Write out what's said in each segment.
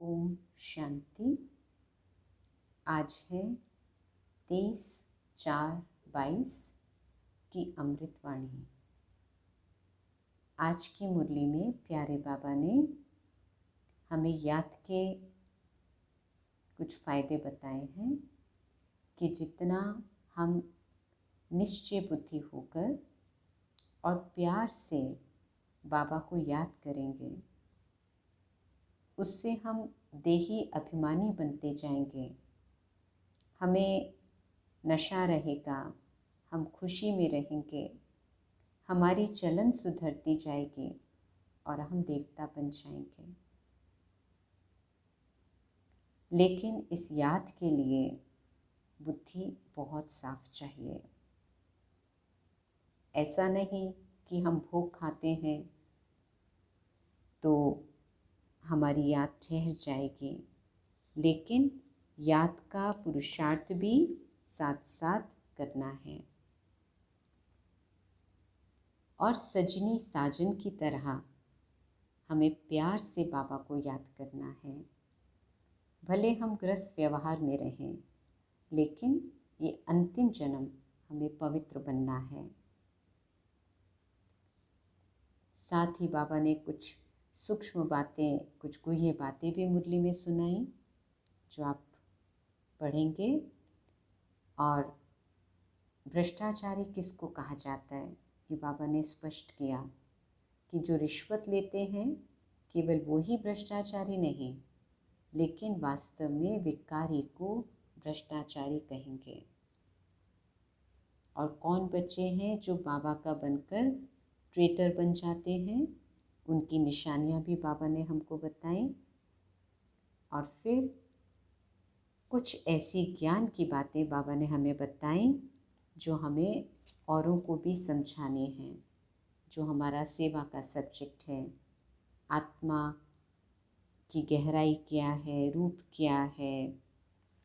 ओम शांति। आज है 23/4/22 की अमृतवाणी। आज की मुरली में प्यारे बाबा ने हमें याद के कुछ फ़ायदे बताए हैं कि जितना हम निश्चय बुद्धि होकर और प्यार से बाबा को याद करेंगे, उससे हम देही अभिमानी बनते जाएंगे। हमें नशा रहेगा, हम खुशी में रहेंगे, हमारी चलन सुधरती जाएगी और हम देवता बन जाएंगे। लेकिन इस याद के लिए बुद्धि बहुत साफ चाहिए। ऐसा नहीं कि हम भोग खाते हैं तो हमारी याद ठहर जाएगी, लेकिन याद का पुरुषार्थ भी साथ साथ करना है। और सजनी साजन की तरह हमें प्यार से बाबा को याद करना है। भले हम गृहस्थ व्यवहार में रहें, लेकिन ये अंतिम जन्म हमें पवित्र बनना है। साथ ही बाबा ने कुछ सूक्ष्म बातें, कुछ गुह्य बातें भी मुरली में सुनाई, जो आप पढ़ेंगे। और भ्रष्टाचारी किसको कहा जाता है, ये बाबा ने स्पष्ट किया कि जो रिश्वत लेते हैं केवल वो ही भ्रष्टाचारी नहीं, लेकिन वास्तव में विकारी को भ्रष्टाचारी कहेंगे। और कौन बच्चे हैं जो बाबा का बनकर ट्रेटर बन जाते हैं, उनकी निशानियां भी बाबा ने हमको बताई। और फिर कुछ ऐसी ज्ञान की बातें बाबा ने हमें बताई जो हमें औरों को भी समझाने हैं। जो हमारा सेवा का सब्जेक्ट है, आत्मा की गहराई क्या है, रूप क्या है,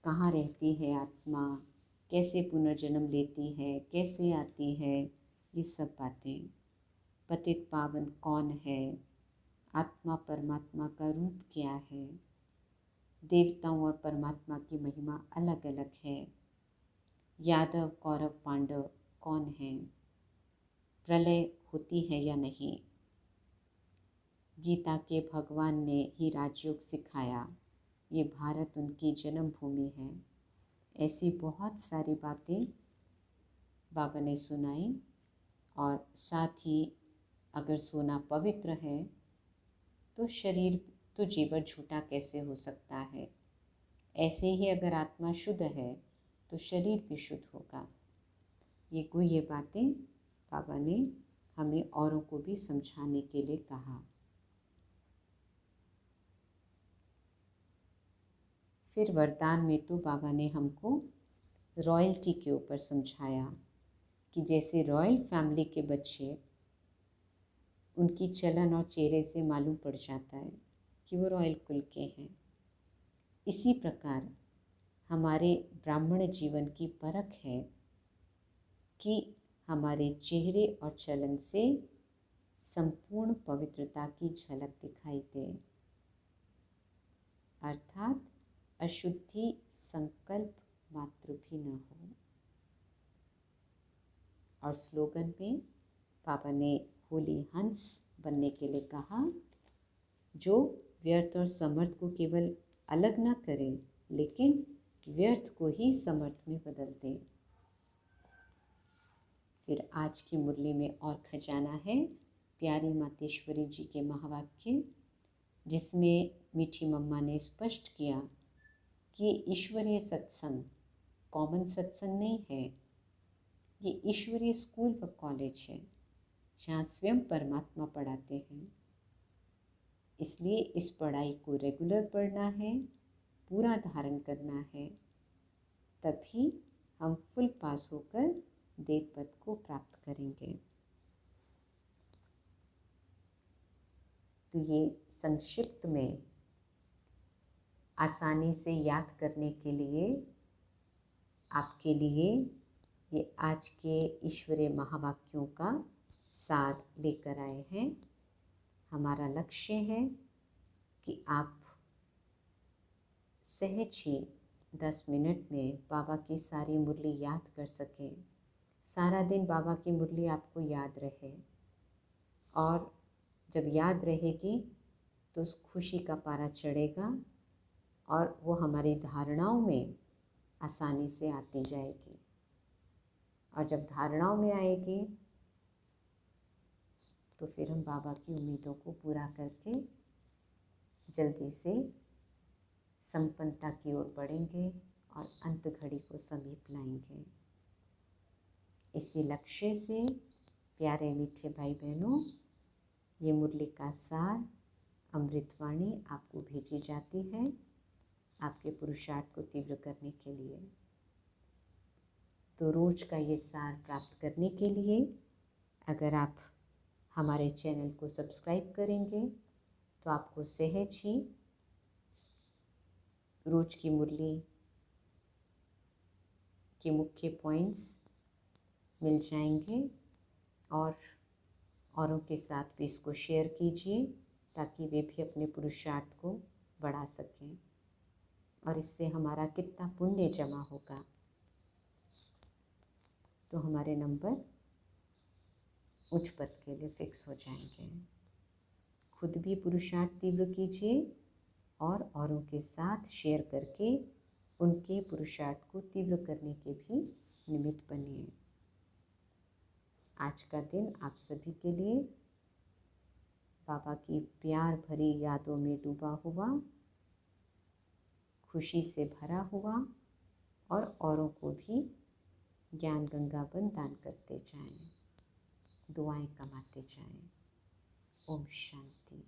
कहाँ रहती है आत्मा, कैसे पुनर्जन्म लेती है, कैसे आती है, ये सब बातें। पतित पावन कौन है, आत्मा परमात्मा का रूप क्या है, देवताओं और परमात्मा की महिमा अलग अलग है, यादव कौरव पांडव कौन है, प्रलय होती है या नहीं, गीता के भगवान ने ही राजयोग सिखाया, ये भारत उनकी जन्मभूमि है। ऐसी बहुत सारी बातें बाबा ने सुनाई। और साथ ही अगर सोना पवित्र है तो शरीर तो जीवर झूठा कैसे हो सकता है। ऐसे ही अगर आत्मा शुद्ध है तो शरीर भी शुद्ध होगा। ये गुह्य बातें बाबा ने हमें औरों को भी समझाने के लिए कहा। फिर वरदान में तो बाबा ने हमको रॉयल्टी के ऊपर समझाया कि जैसे रॉयल फैमिली के बच्चे, उनकी चलन और चेहरे से मालूम पड़ जाता है कि वो रॉयल कुल के हैं। इसी प्रकार हमारे ब्राह्मण जीवन की परख है कि हमारे चेहरे और चलन से संपूर्ण पवित्रता की झलक दिखाई दे, अर्थात अशुद्धि संकल्प मात्र भी न हो। और स्लोगन में पापा ने होली हंस बनने के लिए कहा, जो व्यर्थ और समर्थ को केवल अलग ना करें, लेकिन व्यर्थ को ही समर्थ में बदल दें। फिर आज की मुरली में और खजाना है प्यारी मातेश्वरी जी के महावाक्य, जिसमें मीठी मम्मा ने स्पष्ट किया कि ईश्वरीय सत्संग कॉमन सत्संग नहीं है, ये ईश्वरीय स्कूल व कॉलेज है जहाँ स्वयं परमात्मा पढ़ाते हैं। इसलिए इस पढ़ाई को रेगुलर पढ़ना है, पूरा धारण करना है, तभी हम फुल पास होकर देव पद को प्राप्त करेंगे। तो ये संक्षिप्त में आसानी से याद करने के लिए आपके लिए ये आज के ईश्वरीय महावाक्यों का सार लेकर आए हैं। हमारा लक्ष्य है कि आप सहज ही 10 मिनट में बाबा की सारी मुरली याद कर सकें। सारा दिन बाबा की मुरली आपको याद रहे, और जब याद रहेगी तो उस खुशी का पारा चढ़ेगा और वो हमारी धारणाओं में आसानी से आती जाएगी। और जब धारणाओं में आएगी तो फिर हम बाबा की उम्मीदों को पूरा करके जल्दी से संपन्नता की ओर बढ़ेंगे और अंत घड़ी को समीप लाएंगे। इसी लक्ष्य से प्यारे मीठे भाई बहनों, ये मुरली का सार अमृतवाणी आपको भेजी जाती है आपके पुरुषार्थ को तीव्र करने के लिए। तो रोज़ का ये सार प्राप्त करने के लिए अगर आप हमारे चैनल को सब्सक्राइब करेंगे तो आपको सहज ही रोज़ की मुरली के मुख्य पॉइंट्स मिल जाएंगे। और औरों के साथ भी इसको शेयर कीजिए ताकि वे भी अपने पुरुषार्थ को बढ़ा सकें। और इससे हमारा कितना पुण्य जमा होगा, तो हमारे नंबर उच्च पद के लिए फिक्स हो जाएंगे। खुद भी पुरुषार्थ तीव्र कीजिए और औरों के साथ शेयर करके उनके पुरुषार्थ को तीव्र करने के भी निमित्त बनिए। आज का दिन आप सभी के लिए बाबा की प्यार भरी यादों में डूबा हुआ, खुशी से भरा हुआ और औरों को भी ज्ञान गंगाबन दान करते जाएं, दुआएं कमाते जाएं। ओम शांति।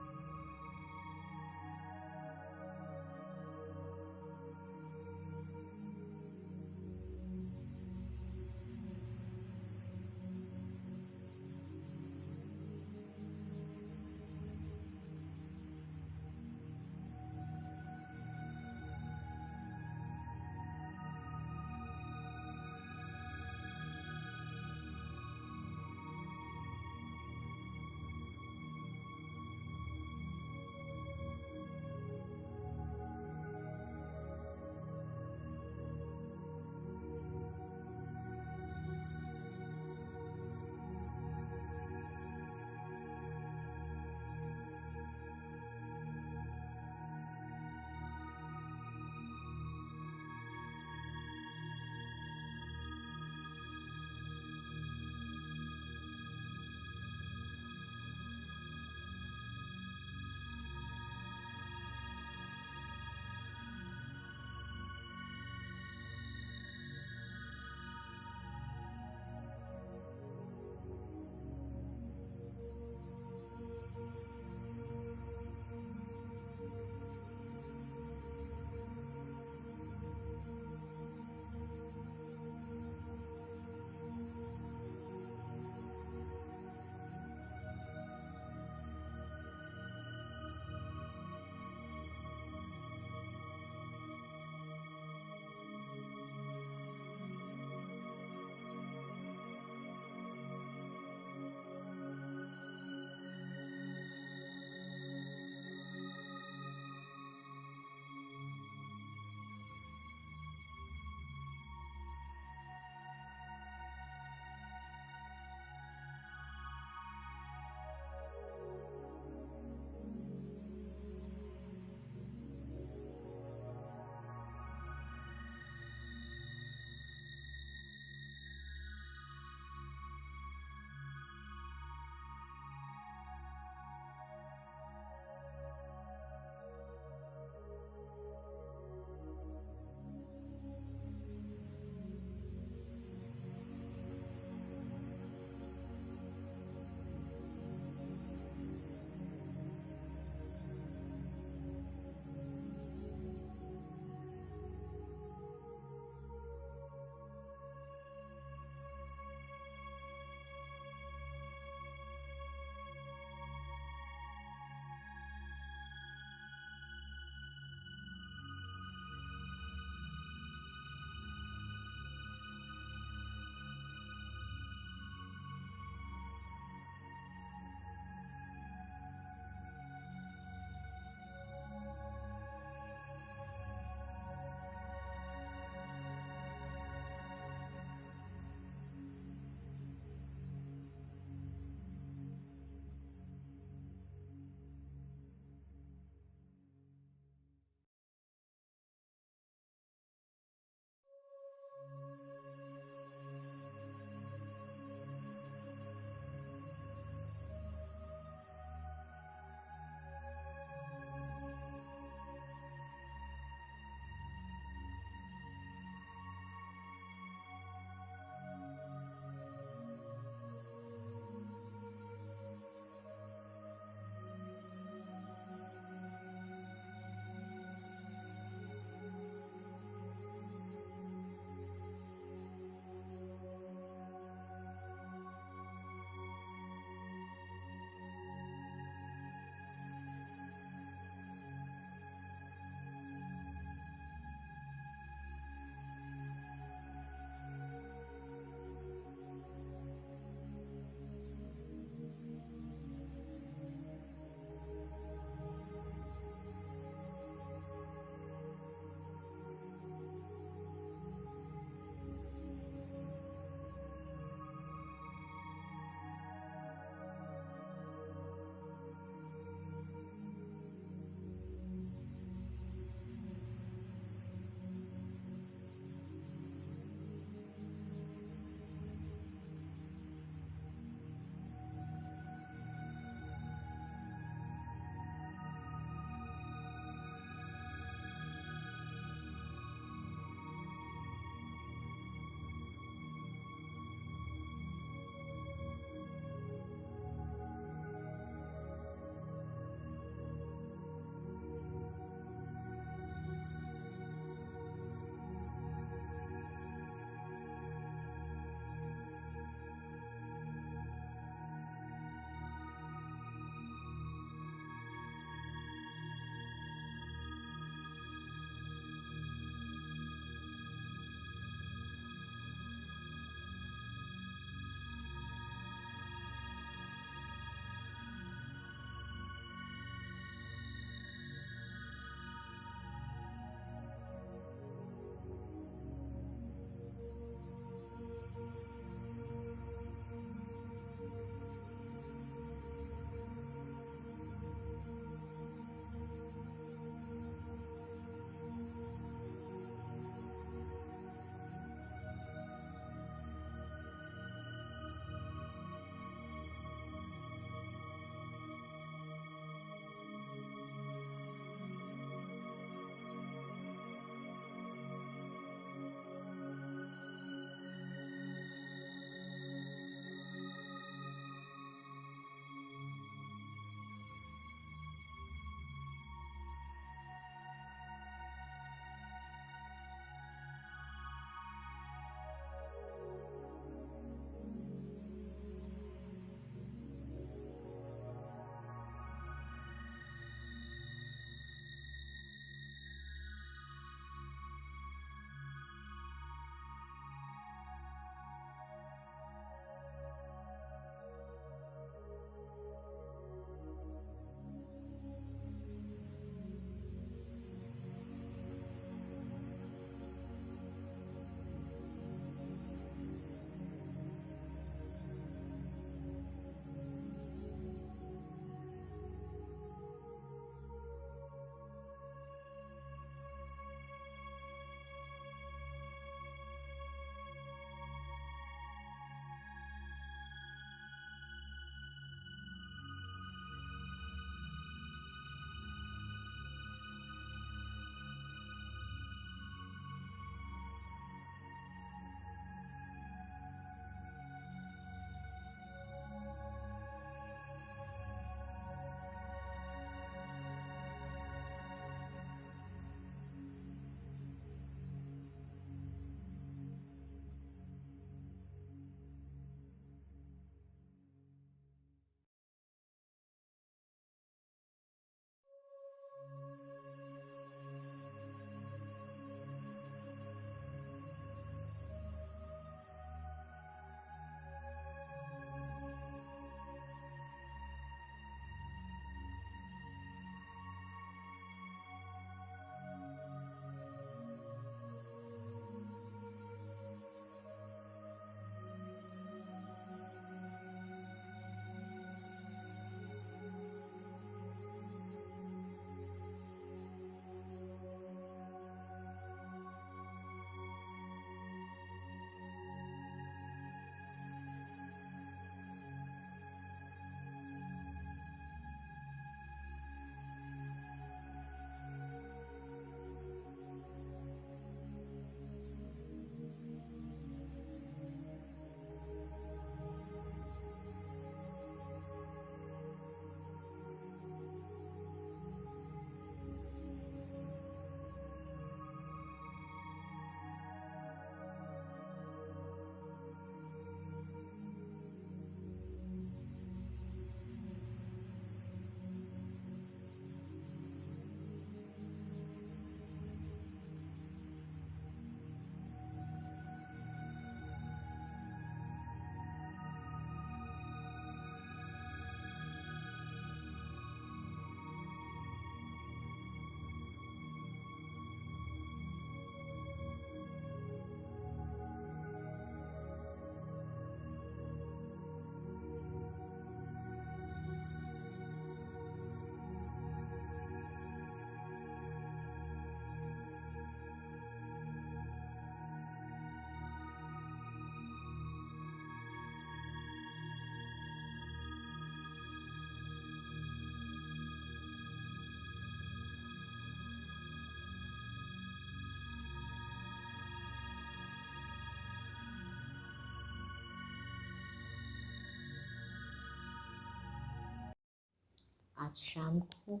आज शाम को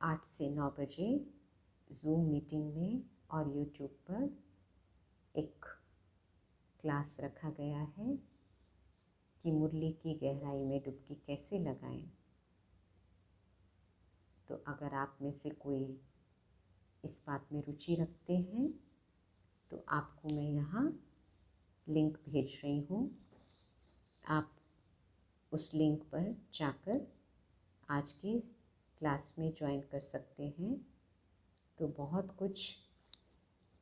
8 से 9 बजे ज़ूम मीटिंग में और यूट्यूब पर एक क्लास रखा गया है कि मुरली की गहराई में डुबकी कैसे लगाएं। तो अगर आप में से कोई इस बात में रुचि रखते हैं तो आपको मैं यहाँ लिंक भेज रही हूँ। आप उस लिंक पर जाकर आज की क्लास में ज्वाइन कर सकते हैं। तो बहुत कुछ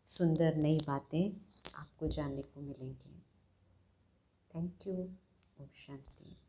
सुंदर नई बातें आपको जानने को मिलेंगी। Thank you. ओम शांति।